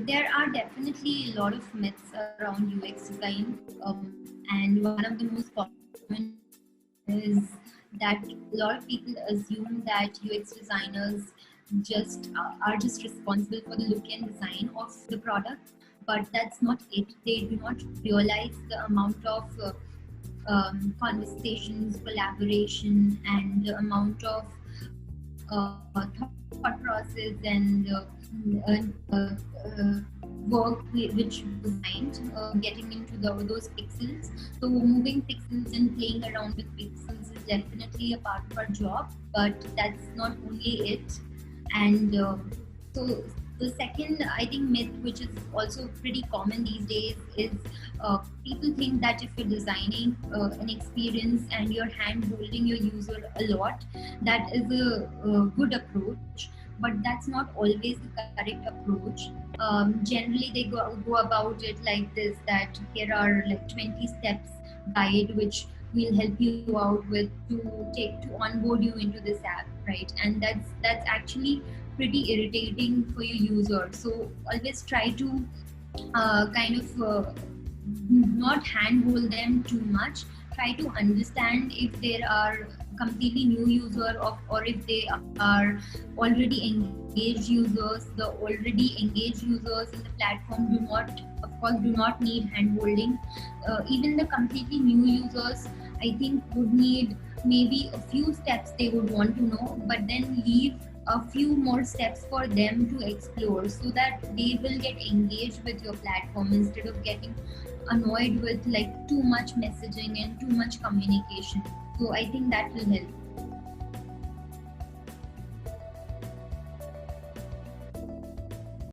There are definitely a lot of myths around UX design, and one of the most common is that a lot of people assume that UX designers just are just responsible for the look and design of the product, but that's not it. They do not realize the amount of conversations, collaboration, and the amount of thought process and work which behind getting into those pixels. So moving pixels and playing around with pixels is definitely a part of our job, but that's not only it. And so the second, I think, myth, which is also pretty common these days, is people think that if you're designing an experience and you're hand holding your user a lot, that is a good approach. But that's not always the correct approach. Generally, they go about it like this: that here are like 20 steps guide which will help you out with to onboard you into this app, right? And that's actually pretty irritating for your user. So always try to kind of not handhold them too much. Try to understand if there are completely new user or if they are already engaged users. The already engaged users in the platform do not need handholding. Even the completely new users, I think, would need maybe a few steps they would want to know, but then leave a few more steps for them to explore, so that they will get engaged with your platform instead of getting annoyed with like too much messaging and too much communication. So I think that will help.